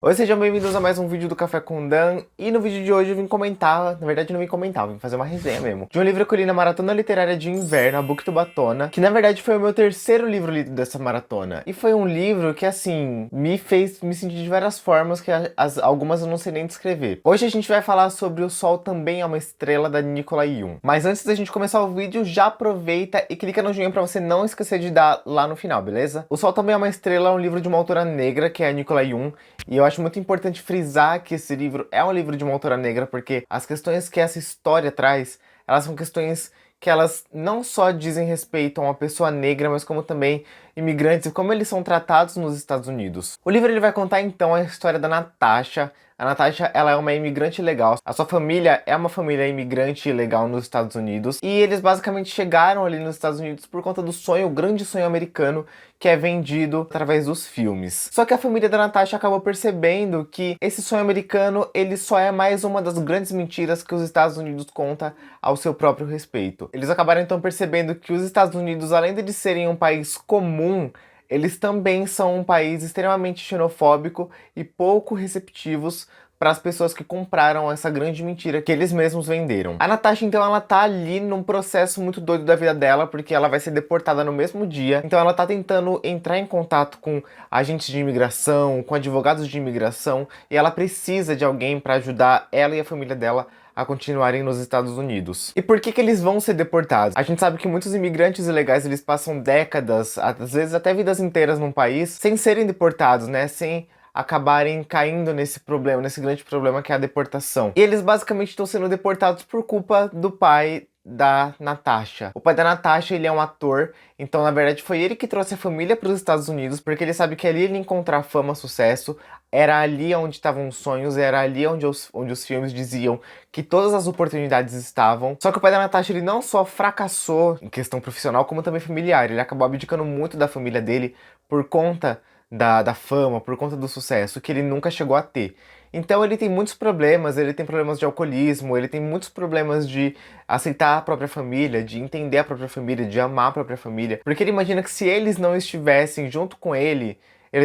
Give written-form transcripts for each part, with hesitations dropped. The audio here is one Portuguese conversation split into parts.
Oi, sejam bem-vindos a mais um vídeo do Café com Dan. E no vídeo de hoje eu vim comentar, na verdade não vim comentar, eu vim fazer uma resenha mesmo, de um livro que eu li na Maratona Literária de Inverno, a Buktubatona, que na verdade foi o meu terceiro livro lido dessa maratona. E foi um livro que, assim, me fez me sentir de várias formas que algumas eu não sei nem descrever. Hoje a gente vai falar sobre O Sol Também é uma Estrela, da Nicolai Jung. Mas antes da gente começar o vídeo, já aproveita e clica no joinha pra você não esquecer de dar lá no final, beleza? O Sol Também é uma Estrela é um livro de uma autora negra, que é a Nicolai Jung, e eu acho muito importante frisar que esse livro é um livro de uma autora negra, porque as questões que essa história traz, elas são questões que elas não só dizem respeito a uma pessoa negra, mas como também imigrantes e como eles são tratados nos Estados Unidos. O livro ele vai contar então a história da Natasha. A Natasha, ela é uma imigrante legal. A sua família é uma família imigrante legal nos Estados Unidos. E eles basicamente chegaram ali nos Estados Unidos por conta do sonho, o grande sonho americano, que é vendido através dos filmes. Só que a família da Natasha acabou percebendo que esse sonho americano, ele só é mais uma das grandes mentiras que os Estados Unidos conta ao seu próprio respeito. Eles acabaram então percebendo que os Estados Unidos, além de serem um país comum, eles também são um país extremamente xenofóbico e pouco receptivos para as pessoas que compraram essa grande mentira que eles mesmos venderam. A Natasha, então, ela tá ali num processo muito doido da vida dela, porque ela vai ser deportada no mesmo dia. Então ela tá tentando entrar em contato com agentes de imigração, com advogados de imigração, e ela precisa de alguém para ajudar ela e a família dela a continuarem nos Estados Unidos. E por que que eles vão ser deportados? A gente sabe que muitos imigrantes ilegais, eles passam décadas, às vezes até vidas inteiras num país, sem serem deportados, né? Sem acabarem caindo nesse problema, nesse grande problema que é a deportação. E eles basicamente estão sendo deportados por culpa do pai da Natasha. O pai da Natasha, ele é um ator, então na verdade foi ele que trouxe a família para os Estados Unidos, porque ele sabe que ali ele ia encontrar fama, sucesso, era ali onde estavam os sonhos, era ali onde os filmes diziam que todas as oportunidades estavam. Só que o pai da Natasha, ele não só fracassou em questão profissional, como também familiar. Ele acabou abdicando muito da família dele por conta da fama, por conta do sucesso, que ele nunca chegou a ter. Então ele tem muitos problemas, ele tem problemas de alcoolismo, ele tem muitos problemas de aceitar a própria família, de entender a própria família, de amar a própria família, porque ele imagina que se eles não estivessem junto com ele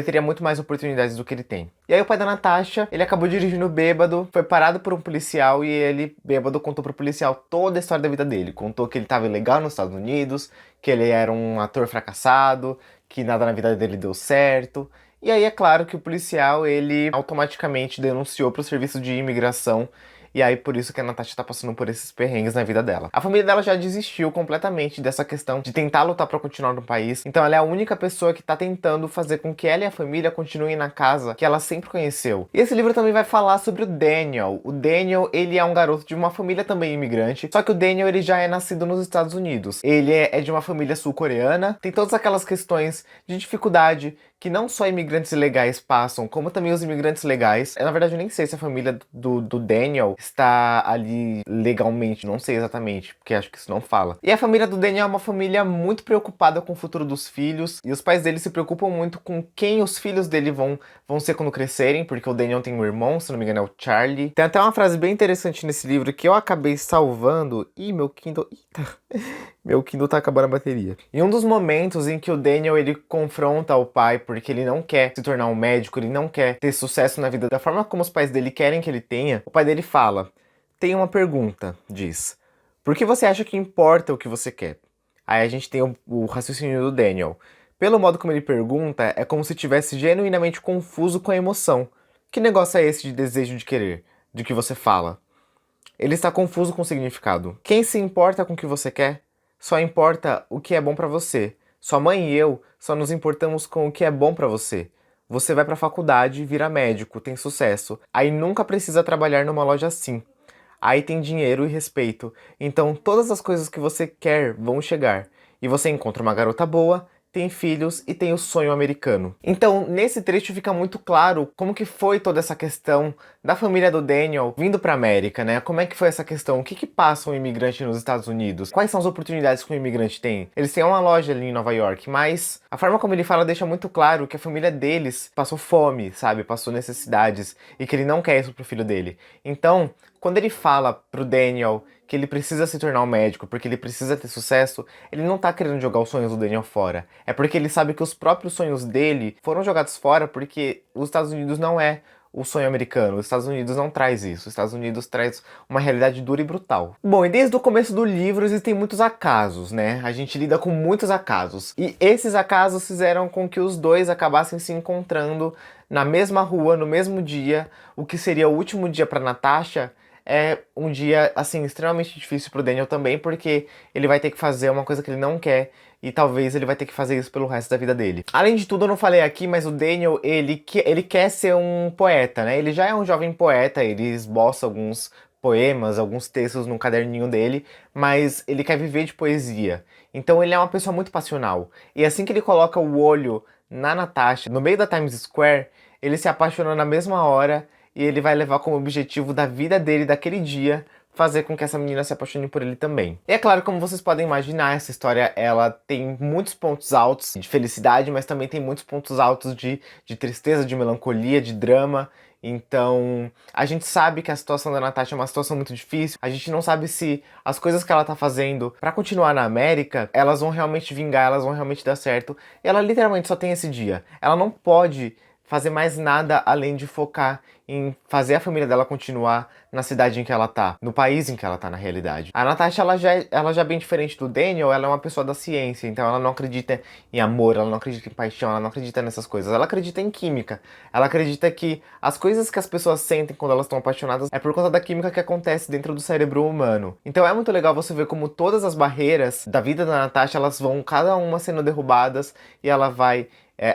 teria muito mais oportunidades do que ele tem. E aí o pai da Natasha, ele acabou dirigindo bêbado, foi parado por um policial e ele, bêbado, contou pro policial toda a história da vida dele. Contou que ele estava ilegal nos Estados Unidos, que ele era um ator fracassado, que nada na vida dele deu certo. E aí é claro que o policial, ele automaticamente denunciou pro serviço de imigração. E aí por isso que a Natasha tá passando por esses perrengues na vida dela. A família dela já desistiu completamente dessa questão de tentar lutar pra continuar no país. Então ela é a única pessoa que tá tentando fazer com que ela e a família continuem na casa que ela sempre conheceu. E esse livro também vai falar sobre o Daniel. O Daniel, ele é um garoto de uma família também imigrante. Só que o Daniel, ele já é nascido nos Estados Unidos. Ele é de uma família sul-coreana. Tem todas aquelas questões de dificuldade que não só imigrantes ilegais passam, como também os imigrantes legais. Eu, na verdade, eu nem sei se a família do Daniel está ali legalmente, não sei exatamente, porque acho que isso não fala. E a família do Daniel é uma família muito preocupada com o futuro dos filhos, e os pais dele se preocupam muito com quem os filhos dele vão ser quando crescerem, porque o Daniel tem um irmão, se não me engano é o Charlie. Tem até uma frase bem interessante nesse livro que eu acabei salvando. Ih, meu Kindle... Eita. Meu Kindle tá acabando a bateria. Em um dos momentos em que o Daniel, ele confronta o pai porque ele não quer se tornar um médico, ele não quer ter sucesso na vida da forma como os pais dele querem que ele tenha, o pai dele fala: tem uma pergunta, diz. Por que você acha que importa o que você quer? Aí a gente tem o raciocínio do Daniel. Pelo modo como ele pergunta, é como se estivesse genuinamente confuso com a emoção. Que negócio é esse de desejo de querer? De que você fala? Ele está confuso com o significado. Quem se importa com o que você quer? Só importa o que é bom pra você. Sua mãe e eu só nos importamos com o que é bom pra você. Você vai pra faculdade, vira médico, tem sucesso. Aí nunca precisa trabalhar numa loja assim. Aí tem dinheiro e respeito. Então todas as coisas que você quer vão chegar. E você encontra uma garota boa, tem filhos e tem o sonho americano. Então, nesse trecho fica muito claro como que foi toda essa questão da família do Daniel vindo pra América, né? Como é que foi essa questão? O que que passa um imigrante nos Estados Unidos? Quais são as oportunidades que um imigrante tem? Eles têm uma loja ali em Nova York, mas a forma como ele fala deixa muito claro que a família deles passou fome, sabe? Passou necessidades e que ele não quer isso pro filho dele. Então, quando ele fala pro Daniel que ele precisa se tornar um médico porque ele precisa ter sucesso, ele não tá querendo jogar os sonhos do Daniel fora. É porque ele sabe que os próprios sonhos dele foram jogados fora porque os Estados Unidos não é o sonho americano. Os Estados Unidos não traz isso. Os Estados Unidos traz uma realidade dura e brutal. Bom, e desde o começo do livro existem muitos acasos, né? A gente lida com muitos acasos. E esses acasos fizeram com que os dois acabassem se encontrando na mesma rua, no mesmo dia. O que seria o último dia para Natasha é um dia, assim, extremamente difícil pro Daniel também, porque ele vai ter que fazer uma coisa que ele não quer, e talvez ele vai ter que fazer isso pelo resto da vida dele. Além de tudo, eu não falei aqui, mas o Daniel, ele quer ser um poeta, né? Ele já é um jovem poeta, ele esboça alguns poemas, alguns textos no caderninho dele, mas ele quer viver de poesia. Então ele é uma pessoa muito passional. E assim que ele coloca o olho na Natasha, no meio da Times Square, ele se apaixona na mesma hora, e ele vai levar como objetivo da vida dele daquele dia fazer com que essa menina se apaixone por ele também. E é claro, como vocês podem imaginar, essa história ela tem muitos pontos altos de felicidade, mas também tem muitos pontos altos de tristeza, de melancolia, de drama. Então, a gente sabe que a situação da Natasha é uma situação muito difícil. A gente não sabe se as coisas que ela tá fazendo pra continuar na América, elas vão realmente vingar, elas vão realmente dar certo. E ela literalmente só tem esse dia. Ela não pode fazer mais nada além de focar em fazer a família dela continuar na cidade em que ela tá, no país em que ela tá na realidade. A Natasha, ela já é bem diferente do Daniel, ela é uma pessoa da ciência, então ela não acredita em amor, ela não acredita em paixão, ela não acredita nessas coisas, ela acredita em química. Ela acredita que as coisas que as pessoas sentem quando elas estão apaixonadas é por conta da química que acontece dentro do cérebro humano. Então é muito legal você ver como todas as barreiras da vida da Natasha, elas vão cada uma sendo derrubadas e ela vai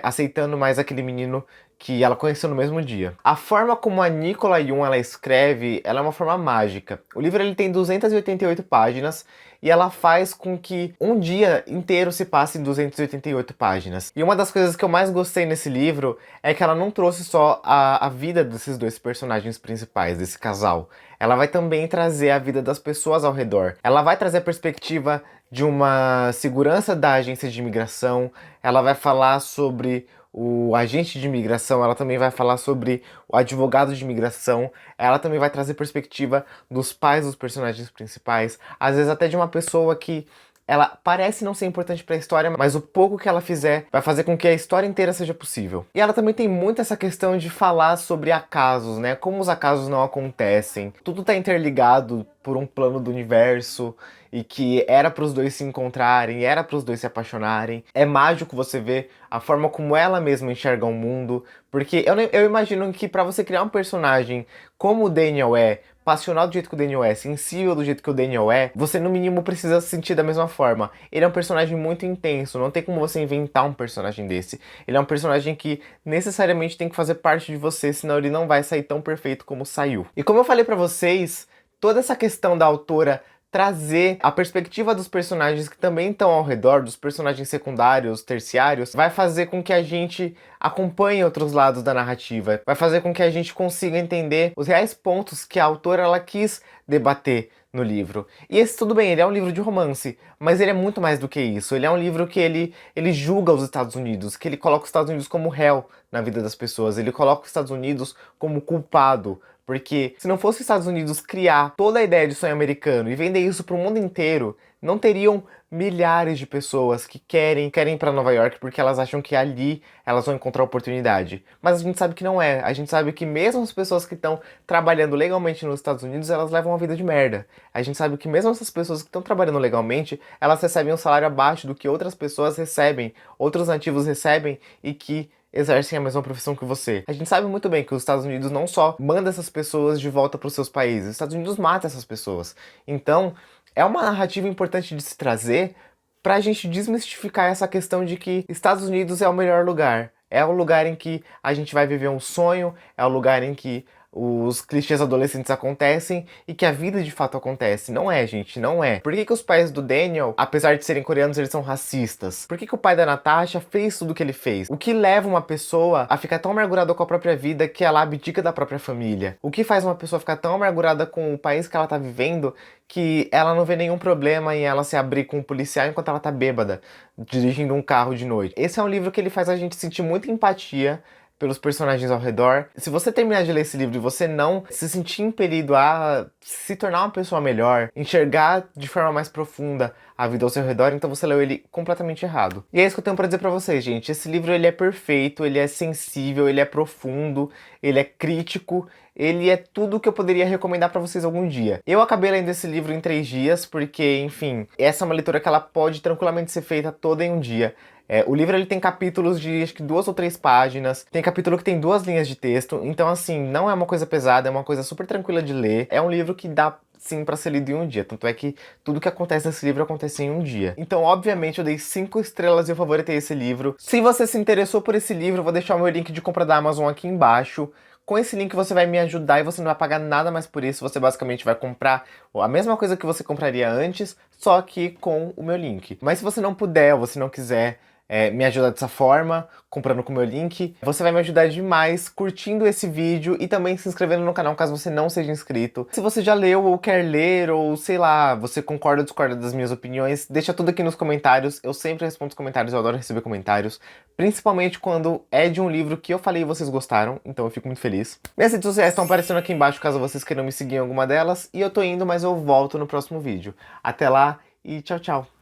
aceitando mais aquele menino que ela conheceu no mesmo dia. A forma como a Nicola Yoon ela escreve, ela é uma forma mágica. O livro ele tem 288 páginas e ela faz com que um dia inteiro se passe em 288 páginas. E uma das coisas que eu mais gostei nesse livro é que ela não trouxe só a vida desses dois personagens principais, desse casal. Ela vai também trazer a vida das pessoas ao redor. Ela vai trazer a perspectiva de uma segurança da agência de imigração, ela vai falar sobre o agente de imigração, ela também vai falar sobre o advogado de imigração, ela também vai trazer perspectiva dos pais dos personagens principais, às vezes até de uma pessoa que ela parece não ser importante para a história, mas o pouco que ela fizer vai fazer com que a história inteira seja possível. E ela também tem muito essa questão de falar sobre acasos, né? Como os acasos não acontecem. Tudo tá interligado por um plano do universo e que era para os dois se encontrarem, era para os dois se apaixonarem. É mágico você ver a forma como ela mesma enxerga o mundo, porque eu imagino que para você criar um personagem como o Daniel é, passional do jeito que o Daniel é, sensível do jeito que o Daniel é, você no mínimo precisa se sentir da mesma forma. Ele é um personagem muito intenso, não tem como você inventar um personagem desse. Ele é um personagem que necessariamente tem que fazer parte de você, senão ele não vai sair tão perfeito como saiu. E como eu falei pra vocês, toda essa questão da autora trazer a perspectiva dos personagens que também estão ao redor, dos personagens secundários, terciários, vai fazer com que a gente acompanhe outros lados da narrativa, vai fazer com que a gente consiga entender os reais pontos que a autora ela quis debater no livro. E esse, tudo bem, ele é um livro de romance, mas ele é muito mais do que isso. Ele é um livro que ele julga os Estados Unidos, que ele coloca os Estados Unidos como réu na vida das pessoas, ele coloca os Estados Unidos como culpado. Porque se não fosse os Estados Unidos criar toda a ideia de sonho americano e vender isso para o mundo inteiro, não teriam milhares de pessoas que querem ir para Nova York porque elas acham que ali elas vão encontrar oportunidade. Mas a gente sabe que não é. A gente sabe que mesmo as pessoas que estão trabalhando legalmente nos Estados Unidos, elas levam uma vida de merda. A gente sabe que mesmo essas pessoas que estão trabalhando legalmente, elas recebem um salário abaixo do que outras pessoas recebem, outros nativos recebem e que exercem a mesma profissão que você. A gente sabe muito bem que os Estados Unidos não só manda essas pessoas de volta para os seus países, os Estados Unidos mata essas pessoas. Então, é uma narrativa importante de se trazer para a gente desmistificar essa questão de que Estados Unidos é o melhor lugar. É o lugar em que a gente vai viver um sonho, é o lugar em que os clichês adolescentes acontecem e que a vida de fato acontece. Não é, gente, não é. Por que os pais do Daniel, apesar de serem coreanos, eles são racistas? Por que o pai da Natasha fez tudo o que ele fez? O que leva uma pessoa a ficar tão amargurada com a própria vida que ela abdica da própria família? O que faz uma pessoa ficar tão amargurada com o país que ela tá vivendo que ela não vê nenhum problema em ela se abrir com um policial enquanto ela tá bêbada, dirigindo um carro de noite? Esse é um livro que ele faz a gente sentir muita empatia pelos personagens ao redor. Se você terminar de ler esse livro e você não se sentir impelido a se tornar uma pessoa melhor, enxergar de forma mais profunda a vida ao seu redor, então você leu ele completamente errado. E é isso que eu tenho pra dizer pra vocês, gente. Esse livro, ele é perfeito, ele é sensível, ele é profundo, ele é crítico, ele é tudo que eu poderia recomendar pra vocês algum dia. Eu acabei lendo esse livro em 3 dias, porque, enfim, essa é uma leitura que ela pode tranquilamente ser feita toda em um dia. O livro ele tem capítulos de acho que 2 ou 3 páginas, tem capítulo que tem 2 linhas de texto, então assim, não é uma coisa pesada, é uma coisa super tranquila de ler. É um livro que dá sim pra ser lido em um dia, tanto é que tudo que acontece nesse livro acontece em um dia. Então, obviamente, eu dei 5 estrelas e eu favoritei esse livro. Se você se interessou por esse livro, eu vou deixar o meu link de compra da Amazon aqui embaixo. Com esse link você vai me ajudar e você não vai pagar nada mais por isso, você basicamente vai comprar a mesma coisa que você compraria antes, só que com o meu link. Mas se você não puder ou você não quiser me ajudar dessa forma, comprando com o meu link, você vai me ajudar demais curtindo esse vídeo e também se inscrevendo no canal caso você não seja inscrito. Se você já leu ou quer ler, ou sei lá, você concorda ou discorda das minhas opiniões, deixa tudo aqui nos comentários. Eu sempre respondo os comentários, eu adoro receber comentários, principalmente quando é de um livro que eu falei e vocês gostaram, então eu fico muito feliz. Minhas redes sociais estão aparecendo aqui embaixo caso vocês queiram me seguir em alguma delas, e eu tô indo, mas eu volto no próximo vídeo. Até lá e tchau, tchau!